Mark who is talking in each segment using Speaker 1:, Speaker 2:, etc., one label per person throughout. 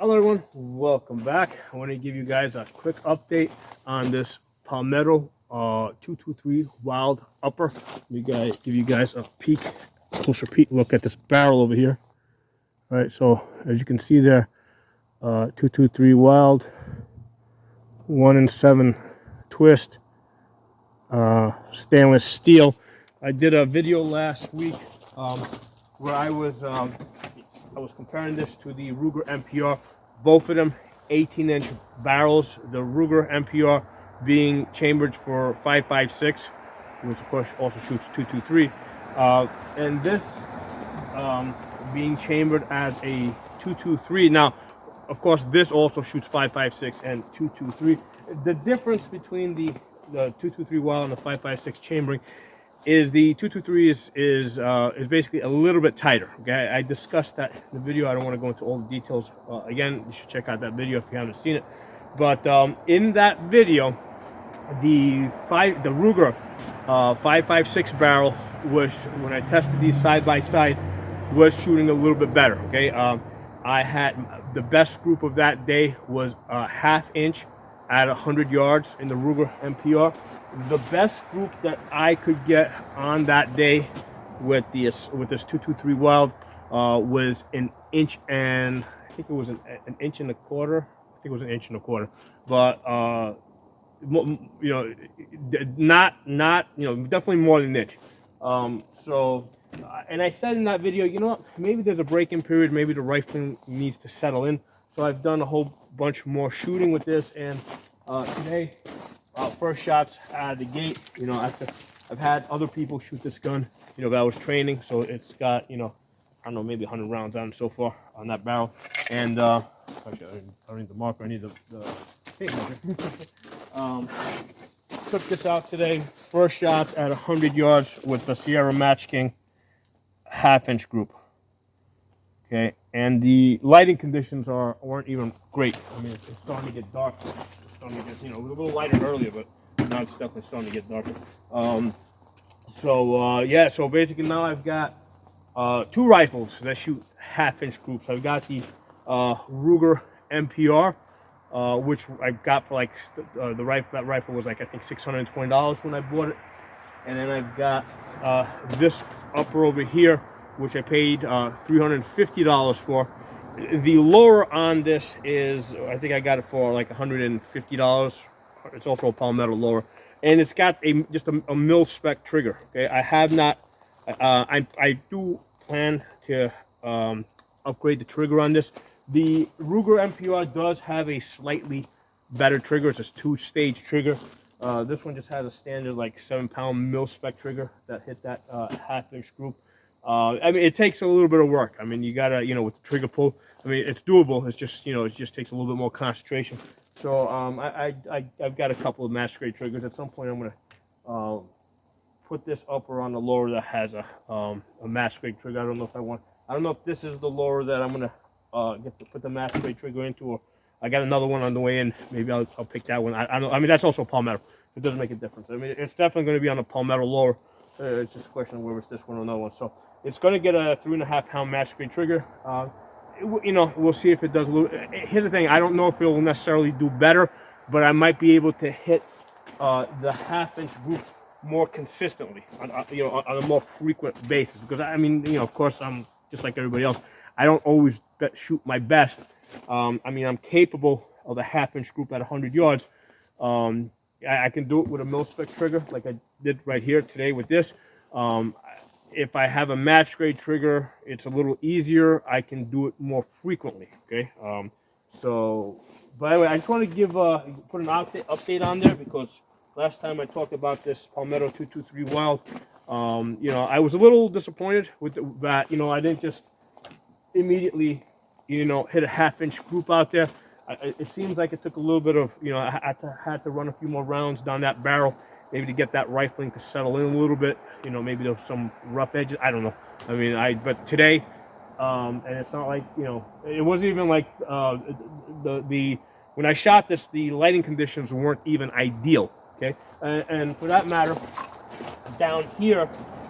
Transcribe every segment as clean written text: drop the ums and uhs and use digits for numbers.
Speaker 1: Hello everyone, welcome back. I want to give you guys a quick update on this Palmetto 223 Wylde upper. Give you guys a closer peek look at this barrel over here. All right, so as you can see there, 223 Wylde, 1-in-7 twist, stainless steel. I did a video last week where I was comparing this to the Ruger MPR. Both of them 18-inch barrels. The Ruger MPR being chambered for 5.56, which of course also shoots 223, and this being chambered as a 223. Now, of course, this also shoots 5.56 and 223. The difference between the 223 Wylde and the 5.56 chambering is the 223 is basically a little bit tighter. Okay, I discussed that in the video. I don't want to go into all the details again. You should check out that video if you haven't seen it. But in that video, the Ruger 5.56 barrel was, when I tested these side by side, was shooting a little bit better. Okay, I had the best group of that day was a 1/2 inch at 100 yards in the Ruger MPR. The best group that I could get on that day with this 223 Wylde was an inch and I think it was an inch and a quarter. I think it was an inch and a quarter, but not definitely more than an inch. And I said in that video, you know what, maybe there's a break-in period, maybe the rifling needs to settle in. So I've done a whole bunch more shooting with this, and today, first shots out of the gate. I've had other people shoot this gun, that I was training, so it's got, I don't know, maybe 100 rounds on it so far on that barrel. And actually, I don't need the marker, I need the tape marker. Took this out today, first shots at 100 yards with the Sierra Match King 1/2 inch group. Okay, and the lighting conditions weren't even great. I mean, it's starting to get dark. It's starting to get, it was a little lighter earlier, but now it's definitely starting to get darker. So basically now I've got two rifles that shoot 1/2 inch groups. I've got the Ruger MPR, which I got for that rifle was like, I think $620 when I bought it. And then I've got this upper over here, which I paid $350 for. The lower on this is, I think I got it for like $150. It's also a Palmetto lower, and it's got just a mil spec trigger. Okay, I have not. I do plan to upgrade the trigger on this. The Ruger MPR does have a slightly better trigger. It's a 2-stage trigger. This one just has a standard like 7-pound mil spec trigger that hit that 1/2 inch group. I mean, it takes a little bit of work. I mean, you gotta, with the trigger pull, I mean, it's doable. It's just, it just takes a little bit more concentration. So I've got a couple of match grade triggers. At some point, I'm gonna put this upper on the lower that has a match grade trigger. I don't know if this is the lower that I'm gonna put the match grade trigger into, or I got another one on the way in. Maybe I'll pick that one. I mean, that's also Palmetto. It doesn't make a difference. I mean, it's definitely going to be on a Palmetto lower. It's just a question of whether it's this one or another one. So it's going to get a 3.5-pound match grade trigger. We'll see if it does a little. Here's the thing: I don't know if it will necessarily do better, but I might be able to hit the 1/2 inch group more consistently on a more frequent basis. Because I mean, of course, I'm just like everybody else. I don't always shoot my best. I mean, I'm capable of a 1/2 inch group at 100 yards. I can do it with a mil spec trigger, like I did right here today with this. If I have a match grade trigger, it's a little easier. I can do it more frequently. Okay. So, by the way, I just want to put an update on there, because last time I talked about this Palmetto 223 Wylde, I was a little disappointed with that. I didn't just immediately, hit a 1/2 inch group out there. It seems like it took a little bit of, I had to run a few more rounds down that barrel, maybe to get that rifling to settle in a little bit. Maybe there was some rough edges. I don't know. I mean, but today, and it's not like, it wasn't even like when I shot this, the lighting conditions weren't even ideal. Okay, and for that matter, down here,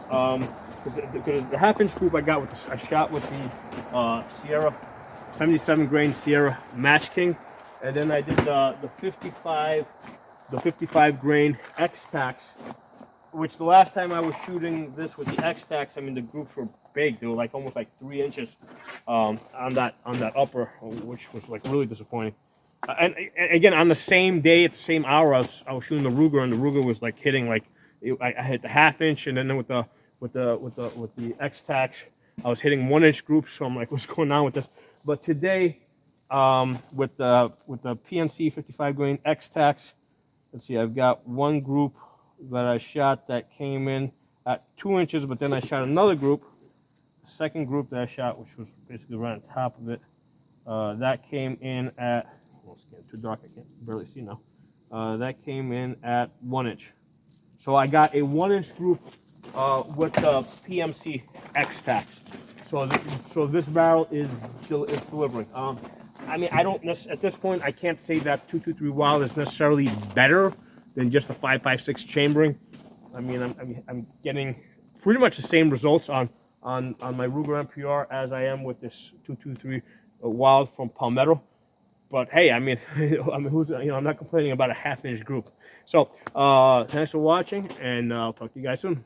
Speaker 1: because the 1/2 inch group I got with I shot with the Sierra 77 grain Sierra Match King, and then I did the 55 grain X-Tax, which the last time I was shooting this with the X-Tax, I mean the groups were big. They were like almost like 3 inches on that upper, which was like really disappointing. And again, on the same day at the same hour, I was shooting the Ruger, and the Ruger was like hitting like I hit the 1/2 inch, and then with the X-Tax, I was hitting 1 inch groups. So I'm like, what's going on with this? But today, with the PNC 55 grain X-Tax, let's see, I've got one group that I shot that came in at 2 inches, but then I shot another group, the second group that I shot, which was basically right on top of it, that came in at, well, it's getting too dark, I can't barely see now. That came in at 1 inch. So I got a 1 inch group with the PMC X-Tax. So this barrel is delivering. I mean, I don't at this point, I can't say that 223 Wylde is necessarily better than just the 5.56 chambering. I mean, I'm getting pretty much the same results on my Ruger MPR as I am with this 223 Wylde from Palmetto. But hey, I mean, I'm not complaining about a 1/2 inch group. So thanks for watching, and I'll talk to you guys soon.